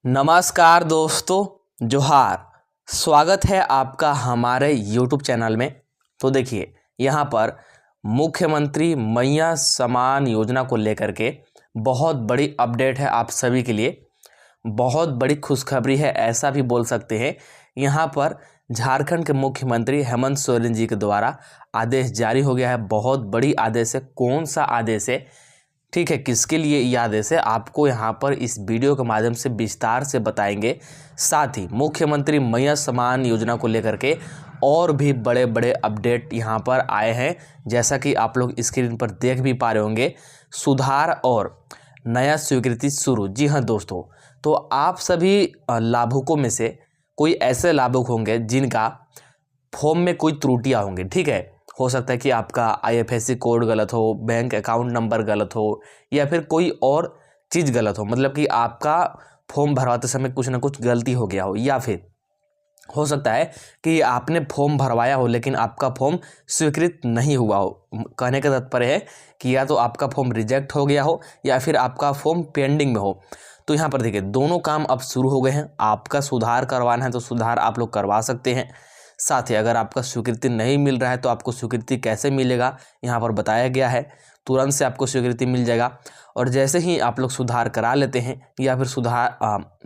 नमस्कार दोस्तों, जोहार। स्वागत है आपका हमारे YouTube चैनल में। तो देखिए, यहाँ पर मुख्यमंत्री मैया समान योजना को लेकर के बहुत बड़ी अपडेट है आप सभी के लिए। बहुत बड़ी खुशखबरी है, ऐसा भी बोल सकते हैं। यहाँ पर झारखंड के मुख्यमंत्री हेमंत सोरेन जी के द्वारा आदेश जारी हो गया है। बहुत बड़ी आदेश है। कौन सा आदेश है, ठीक है, किसके लिए ये आदेश है, आपको यहाँ पर इस वीडियो के माध्यम से विस्तार से बताएंगे। साथ ही मुख्यमंत्री मैया समान योजना को लेकर के और भी बड़े बड़े अपडेट यहाँ पर आए हैं, जैसा कि आप लोग स्क्रीन पर देख भी पा रहे होंगे। सुधार और नया स्वीकृति शुरू। जी हाँ दोस्तों, तो आप सभी लाभुकों में से कोई ऐसे लाभुक होंगे जिनका फॉर्म में कोई त्रुटियाँ होंगी, ठीक है। हो सकता है कि आपका IFSC कोड गलत हो, बैंक अकाउंट नंबर गलत हो, या फिर कोई और चीज़ गलत हो, मतलब कि आपका फॉर्म भरवाते समय कुछ ना कुछ गलती हो गया हो, या फिर हो सकता है कि आपने फॉर्म भरवाया हो लेकिन आपका फॉर्म स्वीकृत नहीं हुआ हो। कहने का तात्पर्य है कि या तो आपका फॉर्म रिजेक्ट हो गया हो या फिर आपका फॉर्म पेंडिंग में हो। तो यहाँ पर देखिए, दोनों काम अब शुरू हो गए हैं। आपका सुधार करवाना है तो सुधार आप लोग करवा सकते हैं। साथ ही अगर आपका स्वीकृति नहीं मिल रहा है तो आपको स्वीकृति कैसे मिलेगा, यहाँ पर बताया गया है। तुरंत से आपको स्वीकृति मिल जाएगा। और जैसे ही आप लोग सुधार करा लेते हैं या फिर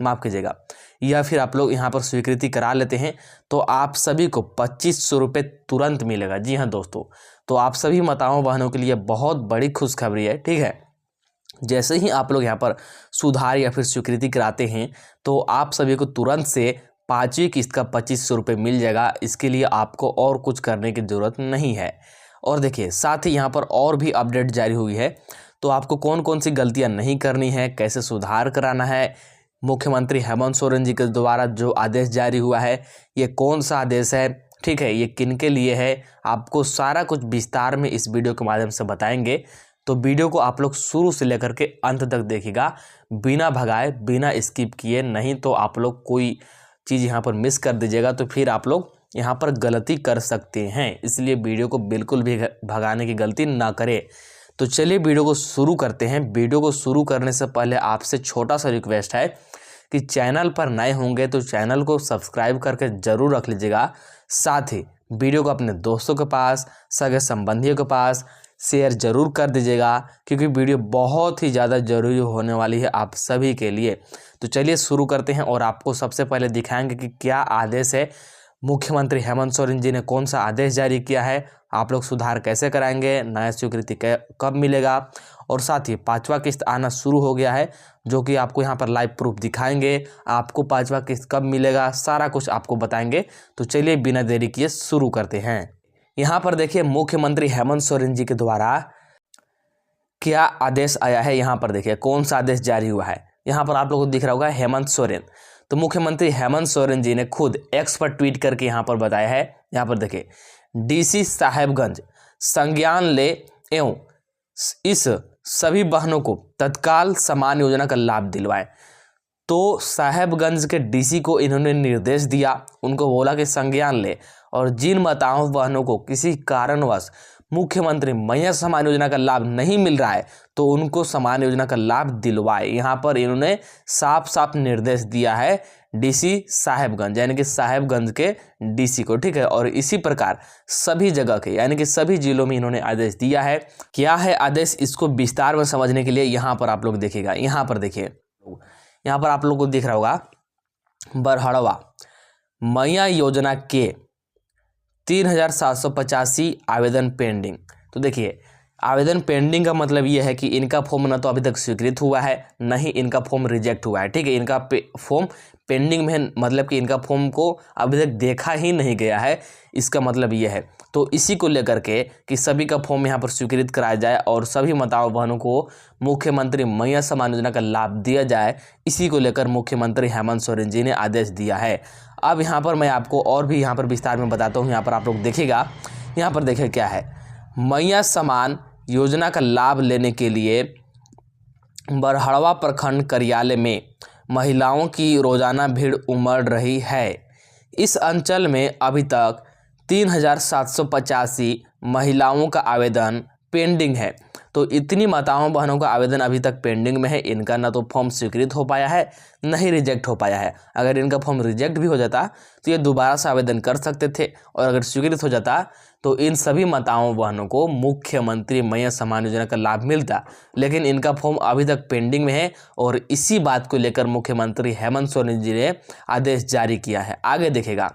माफ़ कीजिएगा, या फिर आप लोग यहाँ पर स्वीकृति करा लेते हैं तो आप सभी को 2500 रुपये तुरंत मिलेगा। जी हाँ दोस्तों, तो आप सभी माताओं बहनों के लिए बहुत बड़ी खुशखबरी है, ठीक है। जैसे ही आप लोग यहाँ पर सुधार या फिर स्वीकृति कराते हैं तो आप सभी को तुरंत से 5वीं किस्त का 2500 रुपये मिल जाएगा। इसके लिए आपको और कुछ करने की ज़रूरत नहीं है। और देखिए, साथ ही यहाँ पर और भी अपडेट जारी हुई है। तो आपको कौन कौन सी गलतियाँ नहीं करनी है, कैसे सुधार कराना है, मुख्यमंत्री हेमंत सोरेन जी के द्वारा जो आदेश जारी हुआ है, ये कौन सा आदेश है, ठीक है, ये किन के लिए है, आपको सारा कुछ विस्तार में इस वीडियो के माध्यम से बताएंगे। तो वीडियो को आप लोग शुरू से लेकर के अंत तक देखिएगा, बिना भगाए, बिना स्किप किए। नहीं तो आप लोग कोई चीज़ यहाँ पर मिस कर दीजिएगा तो फिर आप लोग यहाँ पर गलती कर सकते हैं। इसलिए वीडियो को बिल्कुल भी भगाने की गलती ना करें। तो चलिए वीडियो को शुरू करते हैं। वीडियो को शुरू करने से पहले आपसे छोटा सा रिक्वेस्ट है कि चैनल पर नए होंगे तो चैनल को सब्सक्राइब करके ज़रूर रख लीजिएगा। साथ ही वीडियो को अपने दोस्तों के पास, सगे संबंधियों के पास शेयर ज़रूर कर दीजिएगा, क्योंकि वीडियो बहुत ही ज़्यादा ज़रूरी होने वाली है आप सभी के लिए। तो चलिए शुरू करते हैं और आपको सबसे पहले दिखाएंगे कि क्या आदेश है, मुख्यमंत्री हेमंत सोरेन जी ने कौन सा आदेश जारी किया है, आप लोग सुधार कैसे कराएंगे, नया स्वीकृति कब मिलेगा, और साथ ही 5वां किस्त आना शुरू हो गया है, जो कि आपको यहाँ पर लाइव प्रूफ दिखाएंगे। आपको 5वां किस्त कब मिलेगा, सारा कुछ आपको बताएंगे। तो चलिए बिना देरी किए शुरू करते हैं। यहाँ पर देखिए, मुख्यमंत्री हेमंत सोरेन जी के द्वारा क्या आदेश आया है। यहाँ पर देखिए कौन सा आदेश जारी हुआ है। यहाँ पर आप लोगों को दिख रहा होगा हेमंत सोरेन। तो मुख्यमंत्री हेमंत सोरेन जी ने खुद एक्स पर ट्वीट करके यहाँ पर बताया है। यहाँ पर देखिए, DC साहेबगंज संज्ञान ले एवं इस सभी बहनों को तत्काल समान योजना का लाभ दिलवाएं। तो साहेबगंज के DC को इन्होंने निर्देश दिया, उनको बोला कि संज्ञान ले, और जिन माताओं बहनों को किसी कारणवश मुख्यमंत्री मैया समान योजना का लाभ नहीं मिल रहा है तो उनको समान योजना का लाभ दिलवाए। यहाँ पर इन्होंने साफ साफ निर्देश दिया है DC साहेबगंज, यानी कि साहेबगंज के DC को, ठीक है। और इसी प्रकार सभी जगह के, यानी कि सभी जिलों में इन्होंने आदेश दिया है। क्या है आदेश, इसको विस्तार में समझने के लिए यहाँ पर आप लोग देखिएगा। यहाँ पर देखिए, यहाँ पर आप लोग को दिख रहा होगा बरहड़वा मैया योजना के 3785 आवेदन पेंडिंग। तो देखिए, आवेदन पेंडिंग का मतलब ये है कि इनका फॉर्म ना तो अभी तक स्वीकृत हुआ है, ना ही इनका फॉर्म रिजेक्ट हुआ है, ठीक है। इनका फॉर्म पेंडिंग में है, मतलब कि इनका फॉर्म को अभी तक देखा ही नहीं गया है, इसका मतलब ये है। तो इसी को लेकर के कि सभी का फॉर्म यहाँ पर स्वीकृत कराया जाए और सभी माताओं बहनों को मुख्यमंत्री मैया समान योजना का लाभ दिया जाए, इसी को लेकर मुख्यमंत्री हेमंत सोरेन जी ने आदेश दिया है। अब यहाँ पर मैं आपको और भी यहाँ पर विस्तार में बताता हूँ। यहाँ पर आप लोग देखिएगा, यहाँ पर देखिए क्या है। मैया समान योजना का लाभ लेने के लिए बरहड़वा प्रखंड कार्यालय में महिलाओं की रोजाना भीड़ उमड़ रही है। इस अंचल में अभी तक 3785 महिलाओं का आवेदन पेंडिंग है। तो इतनी माताओं बहनों का आवेदन अभी तक पेंडिंग में है। इनका ना तो फॉर्म स्वीकृत हो पाया है, न ही रिजेक्ट हो पाया है। अगर इनका फॉर्म रिजेक्ट भी हो जाता तो ये दोबारा से आवेदन कर सकते थे, और अगर स्वीकृत हो जाता तो इन सभी माताओं बहनों को मुख्यमंत्री मैया सम्मान योजना का लाभ मिलता। लेकिन इनका फॉर्म अभी तक पेंडिंग में है, और इसी बात को लेकर मुख्यमंत्री हेमंत सोरेन जी ने आदेश जारी किया है। आगे देखेगा,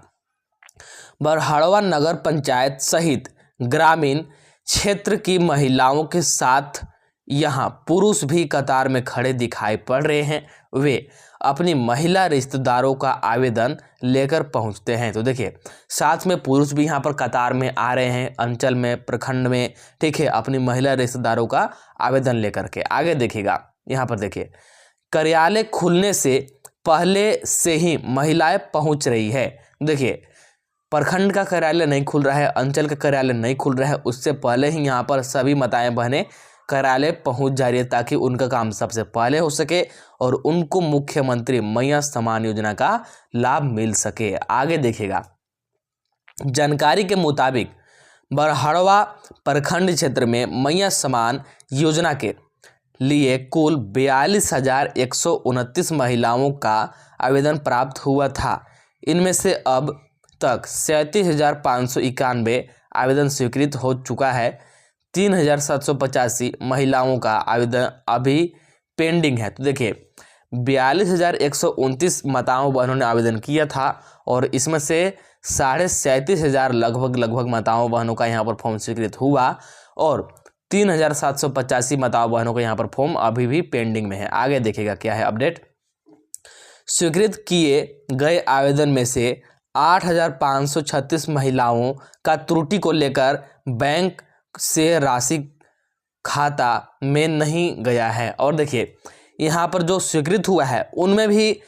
बरहड़वा नगर पंचायत सहित ग्रामीण क्षेत्र की महिलाओं के साथ यहाँ पुरुष भी कतार में खड़े दिखाई पड़ रहे हैं। वे अपनी महिला रिश्तेदारों का आवेदन लेकर पहुँचते हैं। तो देखिए, साथ में पुरुष भी यहाँ पर कतार में आ रहे हैं, अंचल में, प्रखंड में, ठीक है, अपनी महिला रिश्तेदारों का आवेदन लेकर के। आगे देखिएगा, यहाँ पर देखिए, कार्यालय खुलने से पहले से ही महिलाएं पहुँच रही है। देखिए, प्रखंड का कार्यालय नहीं खुल रहा है, अंचल का कार्यालय नहीं खुल रहा है, उससे पहले ही यहाँ पर सभी माताएं बहनें कार्यालय पहुंच जा रही है, ताकि उनका काम सबसे पहले हो सके और उनको मुख्यमंत्री मैया सम्मान योजना का लाभ मिल सके। आगे देखिएगा, जानकारी के मुताबिक बरहड़वा प्रखंड क्षेत्र में मैया सम्मान योजना के लिए कुल 42,129 महिलाओं का आवेदन प्राप्त हुआ था। इनमें से अब तक 37,591 आवेदन स्वीकृत हो चुका है। 3,785 महिलाओं का आवेदन अभी पेंडिंग है। तो देखिए, 42,129 माताओं बहनों ने आवेदन किया था, और इसमें से 37,500 लगभग माताओं बहनों का यहाँ पर फॉर्म स्वीकृत हुआ, और 3,785 माताओं बहनों का यहाँ पर फॉर्म अभी भी पेंडिंग में है। आगे देखिएगा क्या है अपडेट। स्वीकृत किए गए आवेदन में से 8,536 महिलाओं का त्रुटि को लेकर बैंक से राशि खाता में नहीं गया है। और देखिए, यहाँ पर जो स्वीकृत हुआ है उनमें भी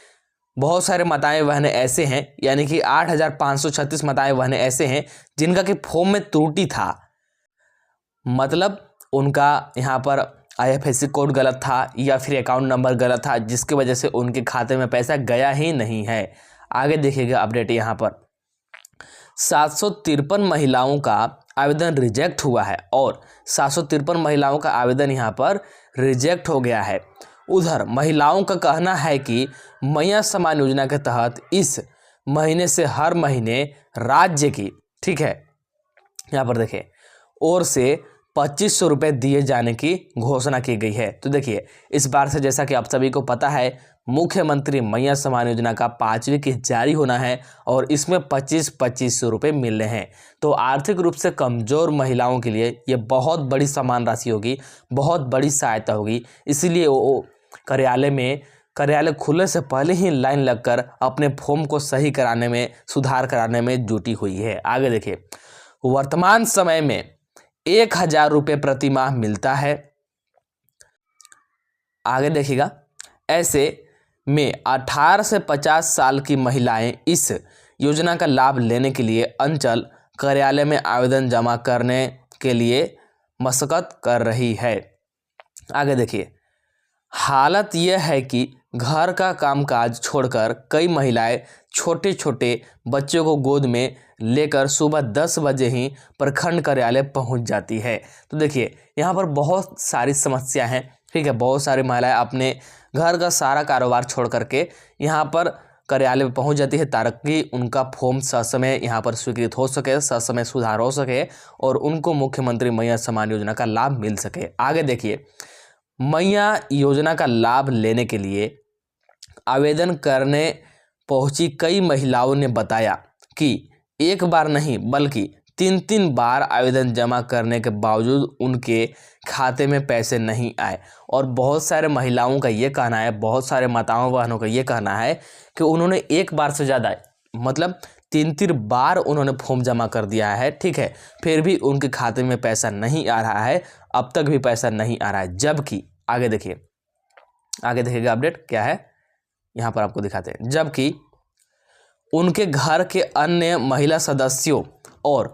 बहुत सारे माताएं बहनें ऐसे हैं, यानी कि 8,536 माताएं बहनें ऐसे हैं जिनका कि फॉर्म में त्रुटि था, मतलब उनका यहाँ पर IFSC कोड गलत था या फिर अकाउंट नंबर गलत था, जिसकी वजह से उनके खाते में पैसा गया ही नहीं है। आगे देखिएगा अपडेट, यहाँ पर 753 महिलाओं का आवेदन रिजेक्ट हुआ है, और 753 महिलाओं का आवेदन यहाँ पर रिजेक्ट हो गया है। उधर महिलाओं का कहना है कि मैया सम्मान योजना के तहत इस महीने से हर महीने राज्य की, ठीक है, यहाँ पर देखिए, ओर से 2,500 रुपये दिए जाने की घोषणा की गई है। तो देखिए, इस बार से जैसा कि आप सभी को पता है, मुख्यमंत्री मैया सम्मान योजना का 5वीं किस्त जारी होना है, और इसमें 2,500 रुपये मिल रहे हैं। तो आर्थिक रूप से कमज़ोर महिलाओं के लिए ये बहुत बड़ी सम्मान राशि होगी, बहुत बड़ी सहायता होगी। इसीलिए वो कार्यालय खुलने से पहले ही लाइन लगकर अपने फॉर्म को सही कराने में, सुधार कराने में जुटी हुई है। आगे देखिए, वर्तमान समय में 1,000 रुपये प्रति माह मिलता है। आगे देखिएगा, ऐसे में 18 से 50 साल की महिलाएं इस योजना का लाभ लेने के लिए अंचल कार्यालय में आवेदन जमा करने के लिए मशक्कत कर रही है। आगे देखिए, हालत यह है कि घर का कामकाज छोड़कर कई महिलाएं छोटे छोटे बच्चों को गोद में लेकर सुबह 10 बजे ही प्रखंड कार्यालय पहुंच जाती है। तो देखिए, यहाँ पर बहुत सारी समस्या हैं, ठीक है, बहुत सारी महिलाएं अपने घर का सारा कारोबार छोड़ करके यहाँ पर कार्यालय में पहुँच जाती है, ताकि उनका फॉर्म ससमय यहाँ पर स्वीकृत हो सके, ससमय सुधार हो सके, और उनको मुख्यमंत्री मैया सम्मान योजना का लाभ मिल सके। आगे देखिए, मैया योजना का लाभ लेने के लिए आवेदन करने पहुंची कई महिलाओं ने बताया कि एक बार नहीं बल्कि 3 बार आवेदन जमा करने के बावजूद उनके खाते में पैसे नहीं आए। और बहुत सारे महिलाओं का ये कहना है, बहुत सारे माताओं बहनों का ये कहना है कि उन्होंने एक बार से ज़्यादा, मतलब 3 बार उन्होंने फॉर्म जमा कर दिया है, ठीक है, फिर भी उनके खाते में पैसा नहीं आ रहा है, अब तक भी पैसा नहीं आ रहा है। जबकि आगे देखिएगा अपडेट क्या है, यहाँ पर आपको दिखाते हैं। जबकि उनके घर के अन्य महिला सदस्यों और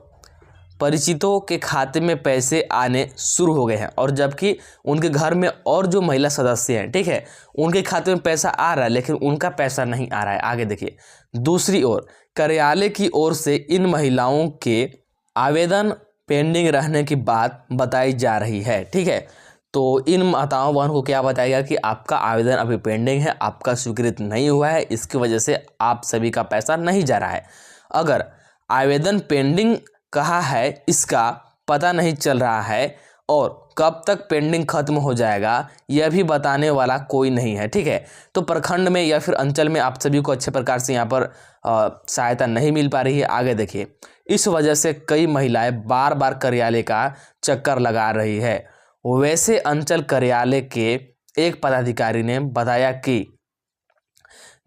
परिचितों के खाते में पैसे आने शुरू हो गए हैं, और जबकि उनके घर में और जो महिला सदस्य हैं, ठीक है, उनके खाते में पैसा आ रहा है, लेकिन उनका पैसा नहीं आ रहा है। आगे देखिए, दूसरी ओर कार्यालय की ओर से इन महिलाओं के आवेदन पेंडिंग रहने की बात बताई जा रही है, ठीक है। तो इन माताओं बहन को क्या बताया गया कि आपका आवेदन अभी पेंडिंग है, आपका स्वीकृत नहीं हुआ है, इसकी वजह से आप सभी का पैसा नहीं जा रहा है। अगर आवेदन पेंडिंग कहा है, इसका पता नहीं चल रहा है और कब तक पेंडिंग खत्म हो जाएगा यह भी बताने वाला कोई नहीं है, ठीक है। तो प्रखंड में या फिर अंचल में आप सभी को अच्छे प्रकार से यहाँ पर सहायता नहीं मिल पा रही है। आगे देखिए, इस वजह से कई महिलाएं बार बार कार्यालय का चक्कर लगा रही है। वैसे अंचल कार्यालय के एक पदाधिकारी ने बताया कि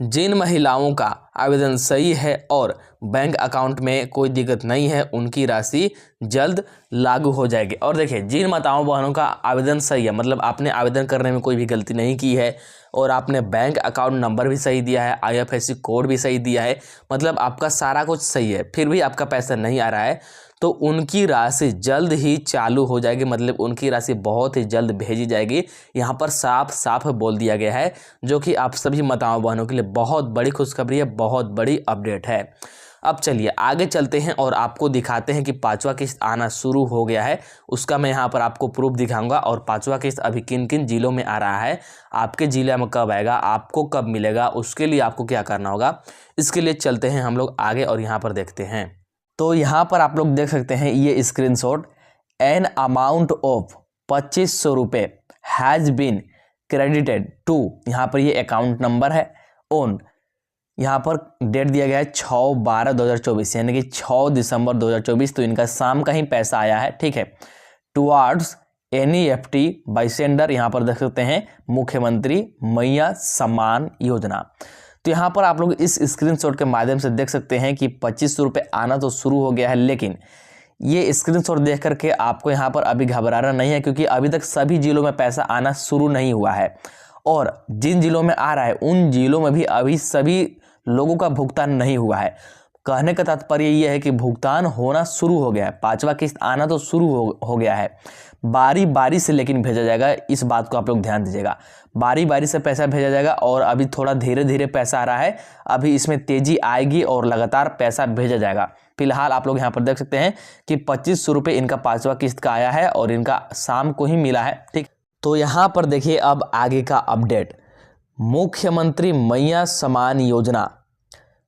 जिन महिलाओं का आवेदन सही है और बैंक अकाउंट में कोई दिक्कत नहीं है, उनकी राशि जल्द लागू हो जाएगी। और देखिए, जिन माताओं बहनों का आवेदन सही है, मतलब आपने आवेदन करने में कोई भी गलती नहीं की है और आपने बैंक अकाउंट नंबर भी सही दिया है, IFSC कोड भी सही दिया है, मतलब आपका सारा कुछ सही है, फिर भी आपका पैसा नहीं आ रहा है, तो उनकी राशि जल्द ही चालू हो जाएगी, मतलब उनकी राशि बहुत ही जल्द भेजी जाएगी। यहाँ पर साफ साफ बोल दिया गया है, जो कि आप सभी माताओं बहनों के लिए बहुत बड़ी खुशखबरी है, बहुत बड़ी अपडेट है। अब चलिए आगे चलते हैं और आपको दिखाते हैं कि पांचवा किस्त आना शुरू हो गया है। उसका मैं यहाँ पर आपको प्रूफ दिखाऊंगा और पांचवा किस्त अभी किन किन जिलों में आ रहा है, आपके जिले में कब आएगा, आपको कब मिलेगा, उसके लिए आपको क्या करना होगा। इसके लिए चलते हैं हम लोग आगे और यहाँ पर देखते हैं। तो यहाँ पर आप लोग देख सकते हैं ये स्क्रीनशॉट, एन अमाउंट ऑफ 2500 रुपये हैज़ बीन क्रेडिटेड टू, यहाँ पर ये अकाउंट नंबर है, ऑन, यहाँ पर डेट दिया गया है 6/12/2024, यानी कि 6 दिसंबर 2024, तो इनका शाम का ही पैसा आया है, ठीक है। टुवार्ड्स NEFT बाई सेंडर, यहाँ पर देख सकते हैं मुख्यमंत्री मैया सम्मान योजना। तो यहाँ पर आप लोग इस स्क्रीनशॉट के माध्यम से देख सकते हैं कि 2500 रुपये आना तो शुरू हो गया है, लेकिन ये स्क्रीनशॉट देख करके आपको यहाँ पर अभी घबराना नहीं है, क्योंकि अभी तक सभी जिलों में पैसा आना शुरू नहीं हुआ है और जिन जिलों में आ रहा है उन जिलों में भी अभी सभी लोगों का भुगतान नहीं हुआ है। कहने का तात्पर्य यह है कि भुगतान होना शुरू हो गया है, पांचवा किस्त आना तो शुरू हो गया है, बारी बारी से लेकिन भेजा जाएगा। इस बात को आप लोग ध्यान दीजिएगा, बारी बारी से पैसा भेजा जाएगा और अभी थोड़ा धीरे धीरे पैसा आ रहा है, अभी इसमें तेजी आएगी और लगातार पैसा भेजा जाएगा। फिलहाल आप लोग यहाँ पर देख सकते हैं कि 2500 रुपये इनका पांचवा किस्त का आया है और इनका शाम को ही मिला है, ठीक। तो यहाँ पर देखिए अब आगे का अपडेट, मुख्यमंत्री मैया सम्मान योजना,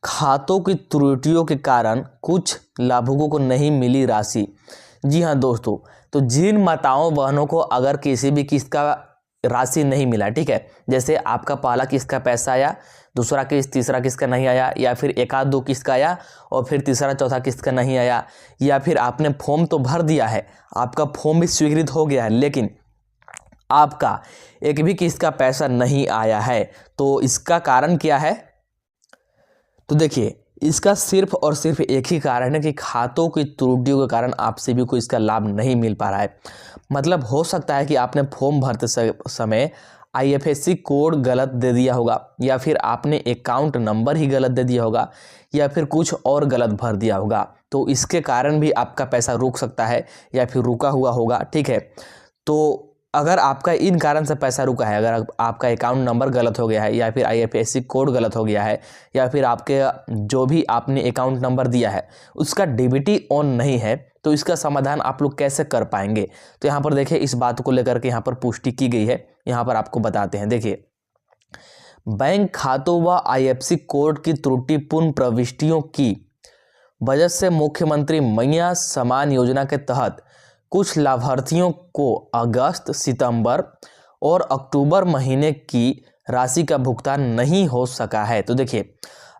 खातों की त्रुटियों के कारण कुछ लाभुकों को नहीं मिली राशि। जी हाँ दोस्तों, तो जिन माताओं बहनों को अगर किसी भी किस्त का राशि नहीं मिला, ठीक है, जैसे आपका पहला किस्त का पैसा आया, दूसरा किस्त तीसरा किस्त का नहीं आया, या फिर एक आध दो किस्त का आया और फिर तीसरा चौथा किस्त का नहीं आया, या फिर आपने फॉर्म तो भर दिया है, आपका फॉर्म भी स्वीकृत हो गया है, लेकिन आपका एक भी किस्त का पैसा नहीं आया है, तो इसका कारण क्या है? तो देखिए, इसका सिर्फ और सिर्फ एक ही कारण है कि खातों की त्रुटियों के कारण आप सभी को इसका लाभ नहीं मिल पा रहा है। मतलब हो सकता है कि आपने फॉर्म भरते समय IFSC कोड गलत दे दिया होगा, या फिर आपने अकाउंट नंबर ही गलत दे दिया होगा, या फिर कुछ और गलत भर दिया होगा, तो इसके कारण भी आपका पैसा रुक सकता है या फिर रुका हुआ होगा, ठीक है। तो अगर आपका इन कारण से पैसा रुका है, अगर आपका अकाउंट नंबर गलत हो गया है, या फिर IFSC कोड गलत हो गया है, या फिर आपके जो भी आपने अकाउंट नंबर दिया है उसका DBT ऑन नहीं है, तो इसका समाधान आप लोग कैसे कर पाएंगे? तो यहाँ पर देखिए, इस बात को लेकर के यहाँ पर पुष्टि की गई है, यहाँ पर आपको बताते हैं। देखिए, बैंक खातों व IFSC कोड की त्रुटिपूर्ण प्रविष्टियों की वजह से मुख्यमंत्री मैया सम्मान योजना के तहत कुछ लाभार्थियों को अगस्त, सितंबर और अक्टूबर महीने की राशि का भुगतान नहीं हो सका है। तो देखिए,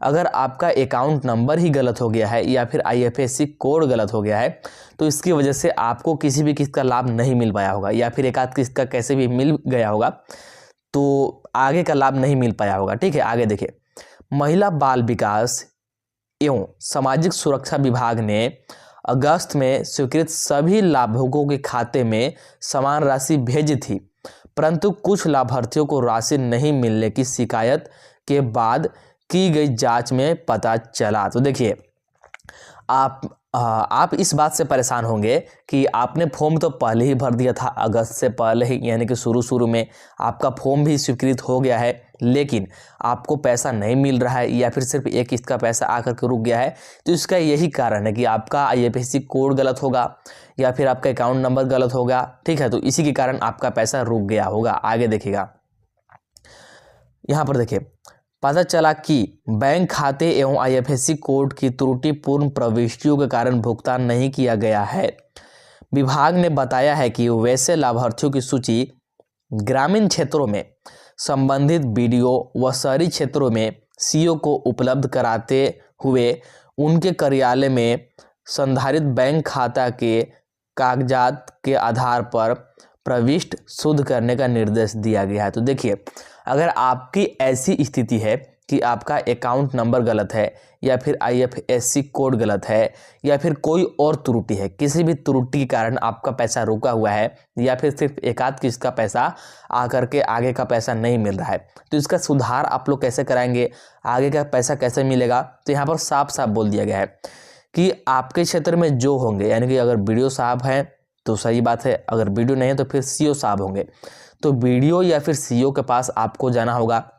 अगर आपका अकाउंट नंबर ही गलत हो गया है या फिर IFSC कोड गलत हो गया है, तो इसकी वजह से आपको किसी भी किस्त का लाभ नहीं मिल पाया होगा, या फिर एक आध किस्त का कैसे भी मिल गया होगा, तो आगे का लाभ नहीं मिल पाया होगा, ठीक है। आगे देखिए, महिला बाल विकास एवं सामाजिक सुरक्षा विभाग ने अगस्त में स्वीकृत सभी लाभुकों के खाते में समान राशि भेजी थी, परंतु कुछ लाभार्थियों को राशि नहीं मिलने की शिकायत के बाद की गई जांच में पता चला। तो देखिए, आप इस बात से परेशान होंगे कि आपने फॉर्म तो पहले ही भर दिया था, अगस्त से पहले ही, यानी कि शुरू में आपका फॉर्म भी स्वीकृत हो गया है लेकिन आपको पैसा नहीं मिल रहा है या फिर सिर्फ एक किस्त का पैसा आकर के रुक गया है, तो इसका यही कारण है कि आपका IFSC कोड गलत होगा या फिर आपका अकाउंट नंबर गलत होगा। ठीक है, तो इसी के कारण आपका पैसा रुक गया होगा। आगे देखिएगा, यहाँ पर देखिए, पता चला कि बैंक खाते एवं IFSC कोड की त्रुटिपूर्ण प्रविष्टियों के कारण भुगतान नहीं किया गया है। विभाग ने बताया है कि वैसे लाभार्थियों की सूची ग्रामीण क्षेत्रों में संबंधित BDO व शहरी क्षेत्रों में CO को उपलब्ध कराते हुए उनके कार्यालय में संधारित बैंक खाता के कागजात के आधार पर प्रविष्ट शुद्ध करने का निर्देश दिया गया है। तो देखिए, अगर आपकी ऐसी स्थिति है कि आपका अकाउंट नंबर गलत है या फिर IFSC कोड गलत है या फिर कोई और त्रुटि है, किसी भी त्रुटि के कारण आपका पैसा रुका हुआ है या फिर सिर्फ एक आध किस्त का पैसा आकर के आगे का पैसा नहीं मिल रहा है, तो इसका सुधार आप लोग कैसे कराएंगे, आगे का पैसा कैसे मिलेगा? तो यहाँ पर साफ साफ बोल दिया गया है कि आपके क्षेत्र में जो होंगे, यानी कि अगर BDO साहब हैं तो सही बात है, अगर BDO नहीं है तो फिर CO साहब होंगे, तो BDO या फिर CO के पास आपको जाना होगा,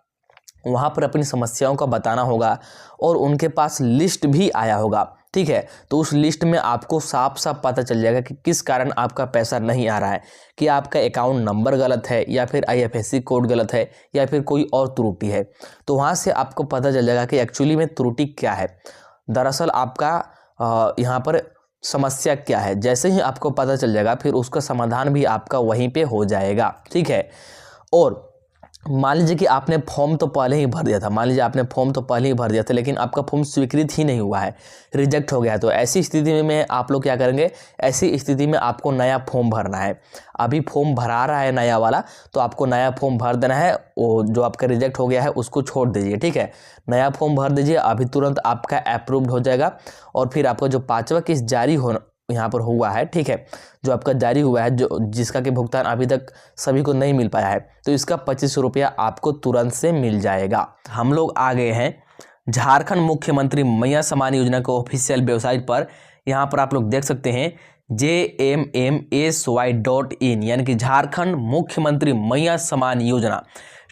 वहाँ पर अपनी समस्याओं का बताना होगा और उनके पास लिस्ट भी आया होगा। ठीक है, तो उस लिस्ट में आपको साफ साफ पता चल जाएगा कि किस कारण आपका पैसा नहीं आ रहा है, कि आपका अकाउंट नंबर गलत है या फिर IFSC कोड गलत है या फिर कोई और त्रुटि है। तो वहाँ से आपको पता चल जाएगा कि एक्चुअली में त्रुटि क्या है, दरअसल आपका यहाँ पर समस्या क्या है। जैसे ही आपको पता चल जाएगा फिर उसका समाधान भी आपका वहीं पे हो जाएगा। ठीक है, और मान लीजिए कि आपने फॉर्म तो पहले ही भर दिया था, लेकिन आपका फॉर्म स्वीकृत ही नहीं हुआ है, रिजेक्ट हो गया है। तो ऐसी स्थिति में आप लोग क्या करेंगे, ऐसी स्थिति में आपको नया फॉर्म भरना है। अभी फॉर्म भरा रहा है नया वाला, तो आपको नया फॉर्म भर देना है, वो जो आपका रिजेक्ट हो गया है उसको छोड़ दीजिए। ठीक है, नया फॉर्म भर दीजिए, अभी तुरंत आपका अप्रूव्ड हो जाएगा और फिर आपका जो 5वां किस्त जारी हो यहाँ पर हुआ है, ठीक है, जो आपका जारी हुआ है, जो जिसका कि भुगतान अभी तक सभी को नहीं मिल पाया है, तो इसका 2500 रुपया आपको तुरंत से मिल जाएगा। हम लोग आ गए हैं झारखंड मुख्यमंत्री मैया सम्मान योजना के ऑफिशियल वेबसाइट पर। यहाँ पर आप लोग देख सकते हैं JMMSY.in, यानी कि झारखंड मुख्यमंत्री मैया सम्मान योजना।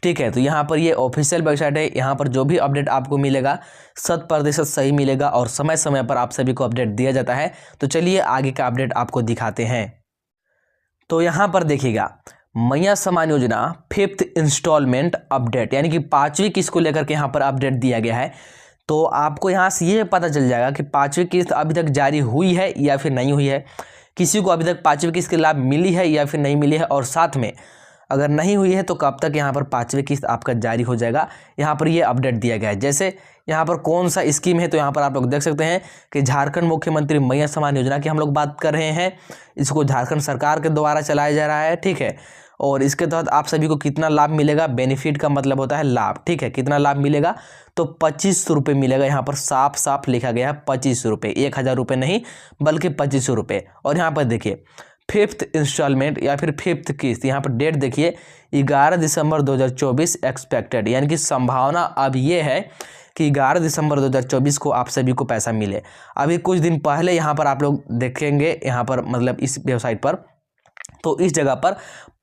ठीक है, तो यहाँ पर ये ऑफिशियल वेबसाइट है। यहाँ पर जो भी अपडेट आपको मिलेगा 100% सही मिलेगा और समय समय पर आप सभी को अपडेट दिया जाता है। तो चलिए आगे का अपडेट आपको दिखाते हैं। तो यहाँ पर देखिएगा, मैया Samman Yojana 5th instalment update, यानी कि 5वीं किस्त को लेकर के यहाँ पर अपडेट दिया गया है। तो आपको यहाँ से ये पता चल जाएगा कि 5वीं किस्त अभी तक जारी हुई है या फिर नहीं हुई है, किसी को अभी तक 5वीं किस्त के लाभ मिली है या फिर नहीं मिली है, और साथ में अगर नहीं हुई है तो कब तक यहाँ पर 5वीं किस्त आपका जारी हो जाएगा, यहाँ पर ये अपडेट दिया गया है। जैसे यहाँ पर कौन सा स्कीम है, तो यहाँ पर आप लोग देख सकते हैं कि झारखंड मुख्यमंत्री मैया सम्मान योजना की हम लोग बात कर रहे हैं। इसको झारखंड सरकार के द्वारा चलाया जा रहा है। ठीक है, और इसके तहत आप सभी को कितना लाभ मिलेगा, बेनिफिट का मतलब होता है लाभ। ठीक है, कितना लाभ मिलेगा, तो 2500 रुपये मिलेगा। यहाँ पर साफ साफ लिखा गया है 2500 रुपये, 1000 रुपये नहीं बल्कि 2500 रुपये। और यहाँ पर देखिए 5th इंस्टॉलमेंट या फिर 5th किस्त, यहाँ पर डेट देखिए 11 दिसंबर 2024 एक्सपेक्टेड, यानी कि संभावना अब ये है कि 11 दिसंबर 2024 को आप सभी को पैसा मिले। अभी कुछ दिन पहले यहाँ पर आप लोग देखेंगे, यहाँ पर मतलब इस वेबसाइट पर, तो इस जगह पर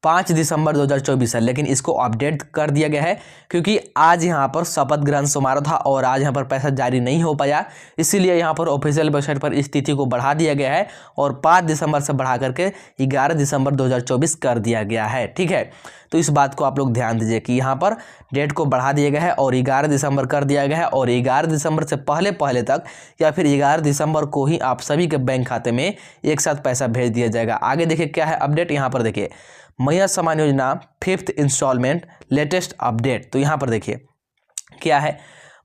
5 दिसंबर 2024 है, लेकिन इसको अपडेट कर दिया गया है क्योंकि आज यहाँ पर शपथ ग्रहण समारोह था और आज यहाँ पर पैसा जारी नहीं हो पाया, इसीलिए यहाँ पर ऑफिशियल वेबसाइट पर इस तिथि को बढ़ा दिया गया है और 5 दिसंबर से बढ़ा करके 11 दिसंबर 2024 कर दिया गया है। ठीक है, तो इस बात को आप लोग ध्यान दीजिए कि यहाँ पर डेट को बढ़ा दिया गया है और 11 दिसंबर कर दिया गया है, और 11 दिसंबर से पहले तक या फिर 11 दिसंबर को ही आप सभी के बैंक खाते में एक साथ पैसा भेज दिया जाएगा। आगे देखिए क्या है अपडेट, यहाँ पर देखिए मैया Samman Yojana 5th instalment latest update. तो यहाँ पर देखिए क्या है,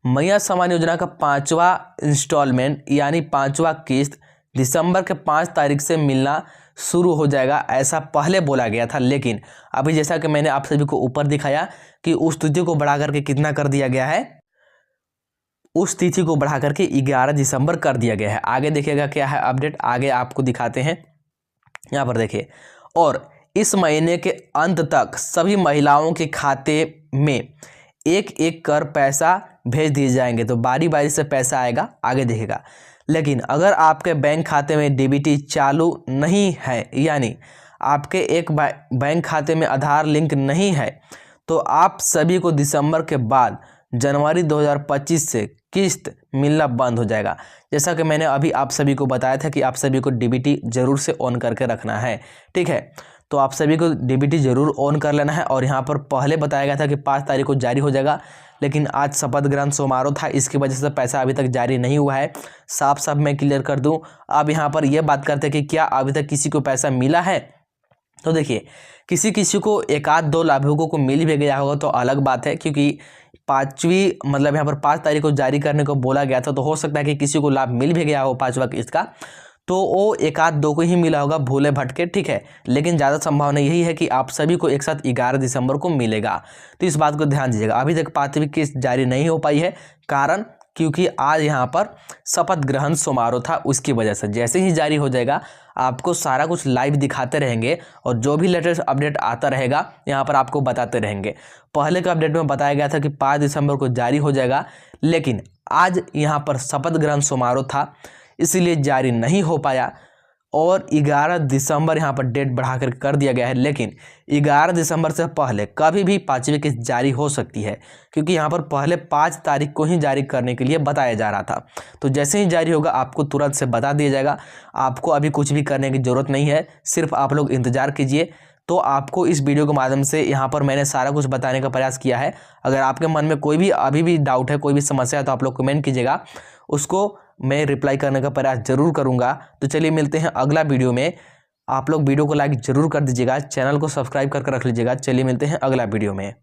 मैया सम्मान योजना का 5वां इंस्टॉलमेंट यानी 5वां किस्त दिसंबर के 5 तारीख से मिलना शुरू हो जाएगा, ऐसा पहले बोला गया था। लेकिन अभी जैसा कि मैंने आप सभी को ऊपर दिखाया कि उस तिथि को बढ़ा करके कितना कर दिया गया है, उस तिथि को बढ़ा करके 11 दिसंबर कर दिया गया है। आगे देखिएगा क्या है अपडेट, आगे आपको दिखाते हैं। यहाँ पर देखिए, और इस महीने के अंत तक सभी महिलाओं के खाते में एक कर पैसा भेज दिए जाएंगे, तो बारी बारी से पैसा आएगा। आगे देखिएगा, लेकिन अगर आपके बैंक खाते में DBT चालू नहीं है, यानी आपके एक बैंक खाते में आधार लिंक नहीं है, तो आप सभी को दिसंबर के बाद जनवरी 2025 से किस्त मिलना बंद हो जाएगा। जैसा कि मैंने अभी आप सभी को बताया था कि आप सभी को डीबीटी जरूर से ऑन करके रखना है, ठीक है। तो आप सभी को डीबीटी जरूर ऑन कर लेना है। और यहाँ पर पहले बताया गया था कि 5 तारीख को जारी हो जाएगा, लेकिन आज शपथ ग्रहण समारोह था, इसकी वजह से पैसा अभी तक जारी नहीं हुआ है। साफ साफ मैं क्लियर कर दूं। अब यहाँ पर यह बात करते हैं कि क्या अभी तक किसी को पैसा मिला है। तो देखिए, किसी को 1-2 लाभुकों को मिल भी गया होगा तो अलग बात है, क्योंकि 5वीं मतलब यहाँ पर 5 तारीख को जारी करने को बोला गया था, तो हो सकता है कि किसी को लाभ मिल भी गया हो 5वां किस्त का, तो वो 1-2 को ही मिला होगा भूले भटके, ठीक है। लेकिन ज़्यादा संभावना यही है कि आप सभी को एक साथ 11 दिसंबर को मिलेगा। तो इस बात को ध्यान दीजिएगा। अभी तक 5वीं किस्त जारी नहीं हो पाई है, कारण क्योंकि आज यहाँ पर शपथ ग्रहण समारोह था, उसकी वजह से। जैसे ही जारी हो जाएगा आपको सारा कुछ लाइव दिखाते रहेंगे और जो भी लेटेस्ट अपडेट आता रहेगा यहाँ पर आपको बताते रहेंगे। पहले के अपडेट में बताया गया था कि 5 दिसंबर को जारी हो जाएगा, लेकिन आज यहाँ पर शपथ ग्रहण समारोह था इसीलिए जारी नहीं हो पाया और 11 दिसंबर यहाँ पर डेट बढ़ा कर दिया गया है। लेकिन 11 दिसंबर से पहले कभी भी 5वीं किस्त जारी हो सकती है, क्योंकि यहाँ पर पहले 5 तारीख को ही जारी करने के लिए बताया जा रहा था। तो जैसे ही जारी होगा आपको तुरंत से बता दिया जाएगा। आपको अभी कुछ भी करने की ज़रूरत नहीं है, सिर्फ आप लोग इंतज़ार कीजिए। तो आपको इस वीडियो के माध्यम से यहाँ पर मैंने सारा कुछ बताने का प्रयास किया है। अगर आपके मन में कोई भी अभी भी डाउट है, कोई भी समस्या है, तो आप लोग कमेंट कीजिएगा, उसको मैं रिप्लाई करने का प्रयास जरूर करूंगा। तो चलिए मिलते हैं अगला वीडियो में। आप लोग वीडियो को लाइक जरूर कर दीजिएगा, चैनल को सब्सक्राइब करके रख लीजिएगा। चलिए मिलते हैं अगला वीडियो में।